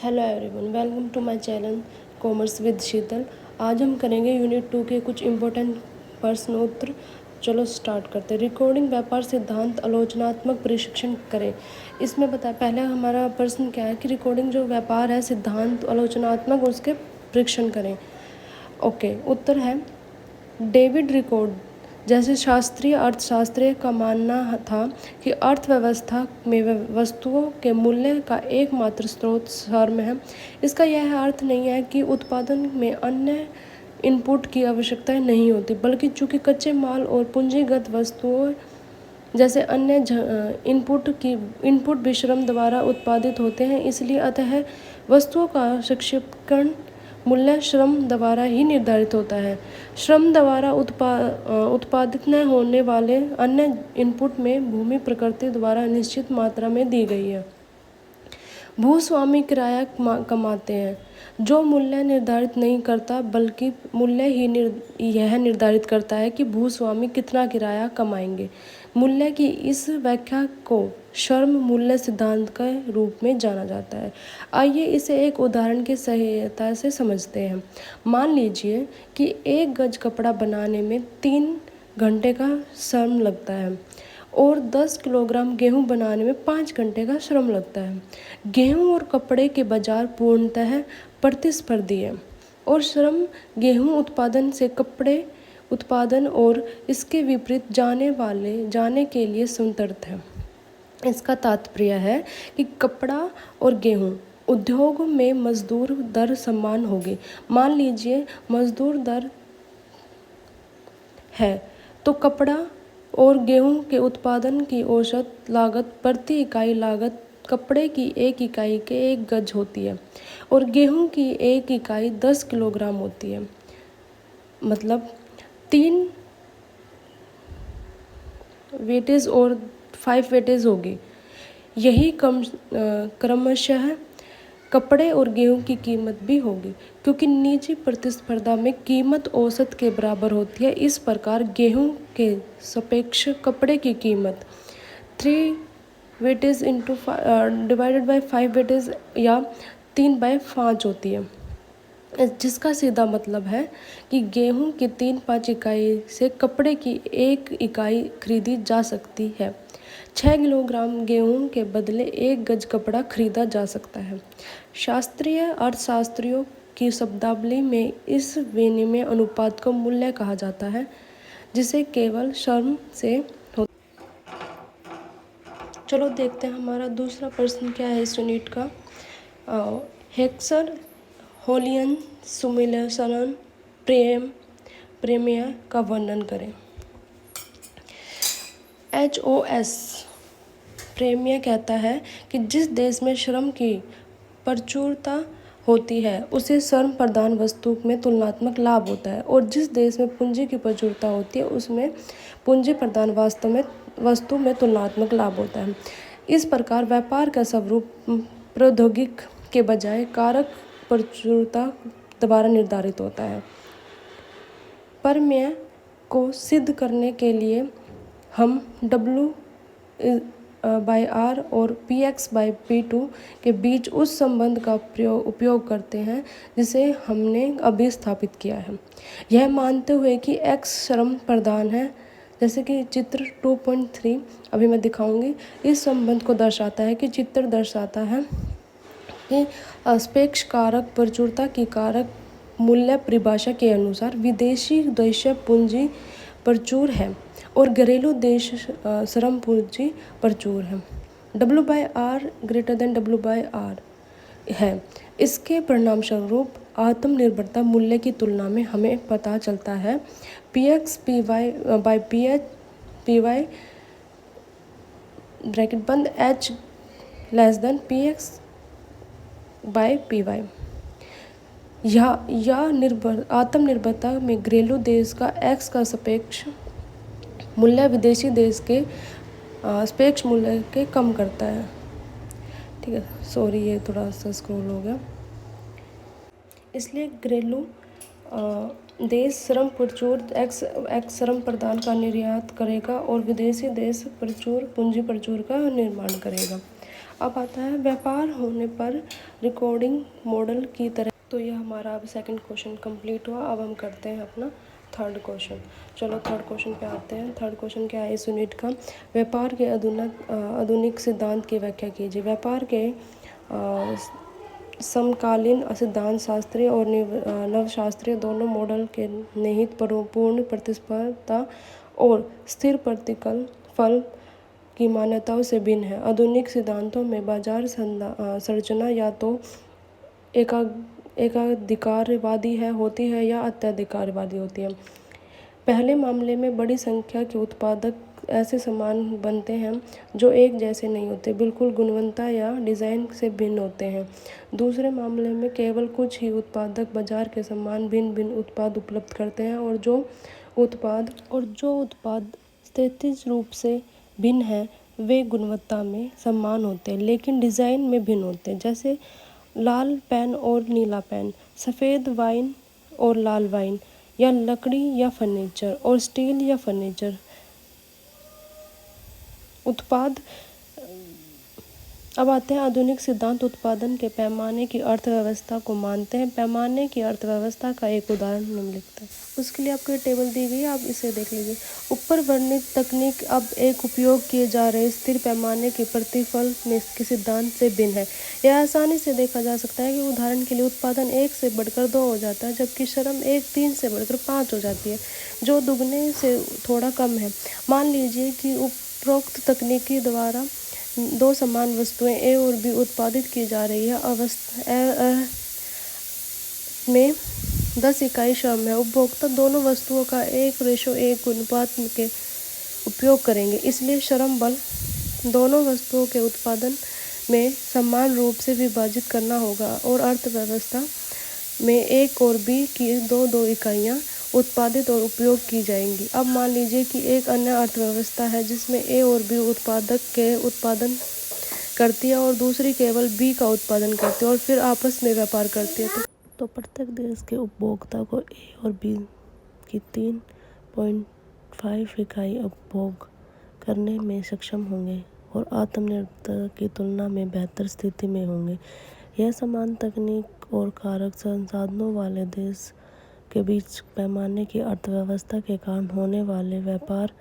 Hello everyone, welcome to my channel commerce with Sheetal. आज हम करेंगे यूनिट 2 के कुछ इम्पोर्टेंट प्रश्नोत्तर। चलो स्टार्ट करते हैं। रिकॉर्डिंग व्यापार सिद्धांत आलोचनात्मक परीक्षण करें। इसमें पहले हमारा प्रश्न क्या है कि रिकॉर्डिंग जो व्यापार है सिद्धांत आलोचनात्मक उसके परीक्षण करें। ओके, उत्तर है डेविड रिकॉर्ड जैसे शास्त्रीय अर्थशास्त्री का मानना था कि अर्थव्यवस्था में वस्तुओं के मूल्य का एकमात्र स्रोत श्रम है। इसका यह अर्थ नहीं है कि उत्पादन में अन्य इनपुट की आवश्यकता नहीं होती, बल्कि चूंकि कच्चे माल और पूंजीगत वस्तुओं जैसे अन्य इनपुट भी श्रम द्वारा उत्पादित होते हैं, इसलिए अतः वस्तुओं का संक्षिप्तकरण मूल्य श्रम द्वारा ही निर्धारित होता है। श्रम द्वारा उत्पादित न होने वाले अन्य इनपुट में भूमि प्रकृति द्वारा निश्चित मात्रा में दी गई है। भूस्वामी किराया कमाते हैं, जो मूल्य निर्धारित नहीं करता, बल्कि मूल्य ही यह निर्धारित करता है कि भूस्वामी कितना किराया कमाएंगे। मूल्य की इस व्याख्या को श्रम मूल्य सिद्धांत के रूप में जाना जाता है। आइए इसे एक उदाहरण की सहायता से समझते हैं। मान लीजिए कि 1 गज कपड़ा बनाने में 3 घंटे का श्रम लगता है और 10 किलोग्राम गेहूं बनाने में 5 घंटे का श्रम लगता है। गेहूं और कपड़े के बाजार पूर्णतः प्रतिस्पर्धी है और श्रम गेहूं उत्पादन से कपड़े उत्पादन और इसके विपरीत जाने के लिए स्वतंत्र है। इसका तात्पर्य है कि कपड़ा और गेहूं उद्योग में मजदूर दर समान होगी। मान लीजिए मजदूर दर है तो कपड़ा और गेहूं के उत्पादन की औसत लागत प्रति इकाई लागत कपड़े की 1 इकाई के 1 गज होती है और गेहूं की 1 इकाई 10 किलोग्राम होती है। मतलब 3 वेटेज और 5 वेटेज होगी। यही क्रमशः कपड़े और गेहूं की कीमत भी होगी, क्योंकि निजी प्रतिस्पर्धा में कीमत औसत के बराबर होती है। इस प्रकार गेहूं के सापेक्ष कपड़े की कीमत 3 वेटेज डिवाइडेड बाय 5 वेटेज या 3/5 होती है, जिसका सीधा मतलब है कि गेहूं की 3-5 इकाई से कपड़े की 1 इकाई खरीदी जा सकती है। 6 किलोग्राम गेहूं के बदले 1 गज कपड़ा खरीदा जा सकता है। शास्त्रीय अर्थशास्त्रियों की शब्दावली में इस विनिमय अनुपात को मूल्य कहा जाता है, जिसे केवल श्रम से होता। चलो देखते हैं हमारा दूसरा प्रश्न क्या है इस यूनिट का। हेक्सर होलियन सुमेलन प्रेम्य का वर्णन करें। HOS प्रेम्य कहता है कि जिस देश में श्रम की प्रचुरता होती है उसे श्रम प्रधान वस्तु में तुलनात्मक लाभ होता है, और जिस देश में पूंजी की प्रचुरता होती है उसमें पूंजी प्रधान वस्तु में तुलनात्मक लाभ होता है। इस प्रकार व्यापार का स्वरूप प्रौद्योगिकी के बजाय कारक प्रचुरता द्वारा निर्धारित होता है। प्रमेय को सिद्ध करने के लिए हम W/R और PX/P2 के बीच उस संबंध का उपयोग करते हैं जिसे हमने अभी स्थापित किया है, यह मानते हुए कि X श्रम प्रधान है, जैसे कि चित्र 2.3 अभी मैं दिखाऊंगी। इस संबंध को दर्शाता है कि चित्र दर्शाता है कि सापेक्ष कारक प्रचुरता की कारक मूल्य परिभाषा के अनुसार विदेशी देश पूंजी प्रचुर है और घरेलू देश श्रम पूंजी प्रचुर है। W/R > W/R है। इसके परिणाम स्वरूप आत्मनिर्भरता मूल्य की तुलना में हमें पता चलता है PX/PY ब्रैकेट बंद H PX/PY। यह आत्मनिर्भरता में घरेलू देश का X का सापेक्ष मूल्य विदेशी देश के सापेक्ष मूल्य के कम करता है। ठीक है, सॉरी ये थोड़ा सा स्क्रॉल हो गया। इसलिए घरेलू देश श्रम प्रचुर X श्रम प्रदान का निर्यात करेगा और विदेशी देश प्रचुर पूंजी प्रचुर का निर्माण करेगा। अब आता है व्यापार होने पर रिकॉर्डिंग मॉडल की तरह। तो यह हमारा अब सेकंड क्वेश्चन कंप्लीट हुआ। अब हम करते हैं अपना थर्ड क्वेश्चन। चलो थर्ड क्वेश्चन पे आते हैं। थर्ड क्वेश्चन क्या है इस यूनिट का? व्यापार के आधुनिक सिद्धांत की व्याख्या कीजिए। व्यापार के समकालीन सिद्धांत शास्त्रीय और नवशास्त्रीय दोनों मॉडल के निहित पूर्ण प्रतिस्पर्धा और स्थिर प्रतिकल फल की मान्यताओं से भिन्न है। आधुनिक सिद्धांतों में बाजार संरचना या तो एकाधिकारवादी होती है या अत्याधिकारवादी होती है। पहले मामले में बड़ी संख्या के उत्पादक ऐसे सामान बनते हैं जो एक जैसे नहीं होते, बिल्कुल गुणवत्ता या डिज़ाइन से भिन्न होते हैं। दूसरे मामले में केवल कुछ ही उत्पादक बाजार के समान भिन्न भिन्न उत्पाद उपलब्ध करते हैं और जो उत्पाद स्थितिज रूप से भिन्न हैं वे गुणवत्ता में समान होते हैं लेकिन डिज़ाइन में भिन्न होते हैं। जैसे लाल पेन और नीला पेन, सफ़ेद वाइन और लाल वाइन, या लकड़ी या फर्नीचर और स्टील या फर्नीचर उत्पाद। अब आते हैं आधुनिक सिद्धांत उत्पादन के पैमाने की अर्थव्यवस्था को मानते हैं। पैमाने की अर्थव्यवस्था का एक उदाहरण निम्नलिखित है। उसके लिए आपको ये टेबल दी गई है, आप इसे देख लीजिए। ऊपर वर्णित तकनीक अब एक उपयोग किए जा रहे स्थिर पैमाने के प्रतिफल में के सिद्धांत से भिन्न है। यह आसानी से देखा जा सकता है कि उदाहरण के लिए उत्पादन 1 से बढ़कर 2 हो जाता है, जबकि श्रम 3 से बढ़कर 5 हो जाती है, जो दुगने से थोड़ा कम है। मान लीजिए कि उपरोक्त तकनीकी द्वारा 2 समान वस्तुएं ए और बी उत्पादित की जा रही है। में 10 इकाई श्रम है। उपभोक्ता दोनों वस्तुओं का 1:1 अनुपात के उपयोग करेंगे, इसलिए श्रम बल दोनों वस्तुओं के उत्पादन में समान रूप से विभाजित करना होगा और अर्थव्यवस्था में ए और बी की 2 इकाइयाँ उत्पादित और उपयोग की जाएंगी। अब मान लीजिए कि एक अन्य अर्थव्यवस्था है जिसमें ए और बी उत्पादन करती है और दूसरी केवल बी का उत्पादन करती है और फिर आपस में व्यापार करती है। तो प्रत्येक देश के उपभोक्ता को ए और बी की 3.5 इकाई उपभोग करने में सक्षम होंगे और आत्मनिर्भरता की तुलना में बेहतर स्थिति में होंगे। यह समान तकनीक और कारक संसाधनों वाले देश के बीच पैमाने की अर्थव्यवस्था के कारण होने वाले व्यापार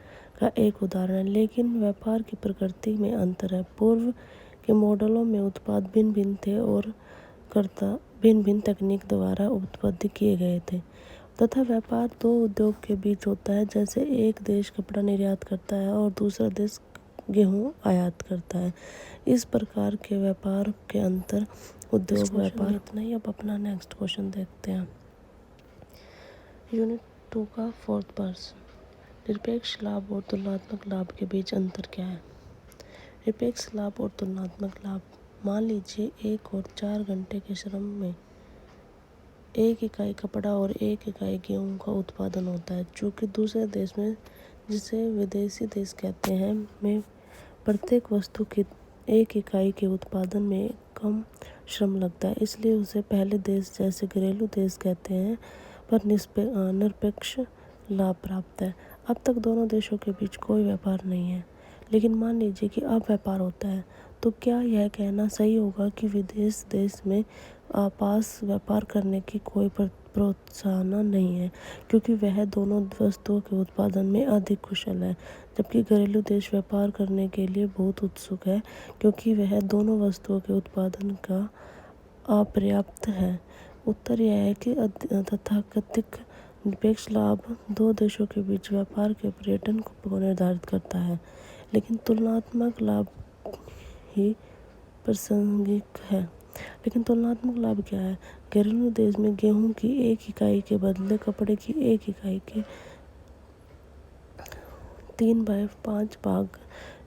का एक उदाहरण है, लेकिन व्यापार की प्रकृति में अंतर है। पूर्व के मॉडलों में उत्पाद भिन्न भिन्न थे और कर्ता भिन्न भिन्न तकनीक द्वारा उत्पन्न किए गए थे तथा व्यापार 2 उद्योग के बीच होता है, जैसे एक देश कपड़ा निर्यात करता है और दूसरा देश गेहूं आयात करता है। इस प्रकार के व्यापार के अंतर उद्योग व्यापार इतना ही। अब अपना नेक्स्ट क्वेश्चन देखते हैं। यूनिट 2 का 4th प्रश्न, निरपेक्ष लाभ और तुलनात्मक लाभ के बीच अंतर क्या है? निरपेक्ष लाभ और तुलनात्मक लाभ। मान लीजिए 1 और 4 घंटे के श्रम में 1 इकाई कपड़ा और 1 इकाई गेहूं का उत्पादन होता है, जो कि दूसरे देश में, जिसे विदेशी देश कहते हैं, में प्रत्येक वस्तु की 1 इकाई के उत्पादन में कम श्रम लगता है, इसलिए उसे पहले देश जैसे घरेलू देश कहते हैं, पर निरपेक्ष लाभ प्राप्त है। अब तक दोनों देशों के बीच कोई व्यापार नहीं है, लेकिन मान लीजिए कि अब व्यापार होता है, तो क्या यह कहना सही होगा कि विदेश देश में पास व्यापार करने की कोई प्रोत्साहन नहीं है, क्योंकि वह दोनों वस्तुओं के उत्पादन में अधिक कुशल है, जबकि घरेलू देश व्यापार करने के लिए बहुत उत्सुक है, क्योंकि वह दोनों वस्तुओं के उत्पादन का अपर्याप्त है? उत्तर यह है कि तथाकथित निरपेक्ष लाभ 2 देशों के बीच व्यापार के पर्यटन को निर्धारित करता है, लेकिन तुलनात्मक लाभ ही प्रासंगिक है। लेकिन तुलनात्मक लाभ क्या है? घरेलू देश में गेहूं की 1 इकाई के बदले कपड़े की 1 इकाई के 3/5 भाग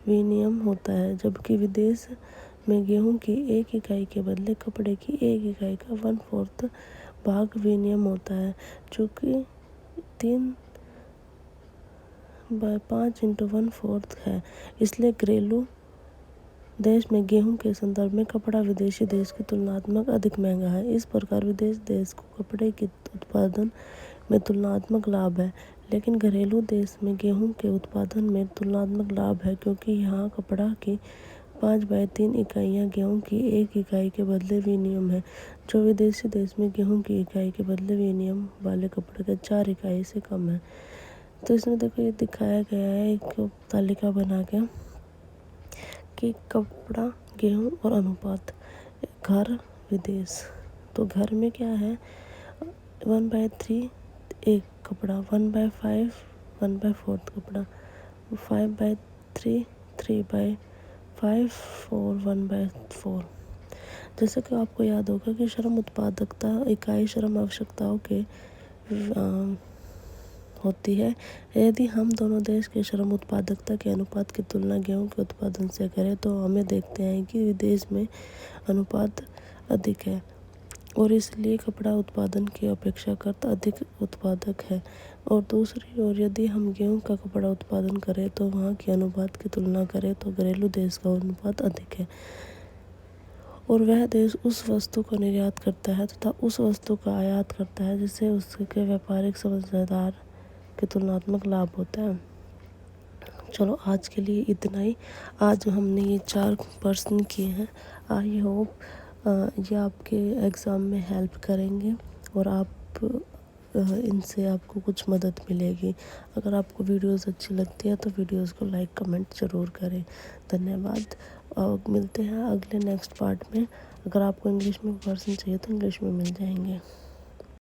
विनिमय होता है, जबकि विदेश में गेहूं की 1 इकाई के बदले कपड़े की 1 इकाई का 1/4 भाग विनिमय होता है, जो कि 3/5 × 1/4 है। इसलिए घरेलू देश में गेहूं के संदर्भ में कपड़ा विदेशी देश की तुलनात्मक अधिक महंगा है। इस प्रकार विदेश देश को कपड़े के उत्पादन में तुलनात्मक लाभ है, लेकिन घरेलू देश में गेहूं के उत्पादन में तुलनात्मक लाभ है, क्योंकि यहाँ कपड़ा की 5/3 इकाइयाँ गेहूँ की 1 इकाई के बदले विनिमय है, जो विदेशी देश में गेहूँ की इकाई के बदले विनिमय वाले कपड़े के 4 इकाई से कम है। तो इसमें देखो ये दिखाया गया है एक तालिका बना के कि कपड़ा, गेहूँ और अनुपात, घर, विदेश। तो घर में क्या है, 1/3 एक कपड़ा, 1/5 1/4 कपड़ा, 5/3 3/5 4 1/4। जैसे कि आपको याद होगा कि श्रम उत्पादकता इकाई श्रम आवश्यकताओं के होती है। यदि हम दोनों देश के श्रम उत्पादकता के अनुपात की तुलना गेहूं के उत्पादन से करें तो हमें देखते हैं कि विदेश में अनुपात अधिक है और इसलिए कपड़ा उत्पादन की अपेक्षाकृत अधिक उत्पादक है। और दूसरी ओर यदि हम गेहूं का कपड़ा उत्पादन करें तो वहाँ के अनुपात की तुलना करें तो घरेलू देश का अनुपात अधिक है और वह देश उस वस्तु को निर्यात करता है तथा उस वस्तु का आयात करता है जिससे उसके व्यापारिक समझदार के तुलनात्मक लाभ होता है। चलो आज के लिए इतना ही। आज हमने ये 4 प्रश्न किए हैं। आई होप ये आपके एग्ज़ाम में हेल्प करेंगे और आप इनसे आपको कुछ मदद मिलेगी। अगर आपको वीडियोस अच्छी लगती है तो वीडियोस को लाइक कमेंट ज़रूर करें। धन्यवाद। मिलते हैं अगले नेक्स्ट पार्ट में। अगर आपको इंग्लिश में प्रश्न चाहिए तो इंग्लिश में मिल जाएंगे।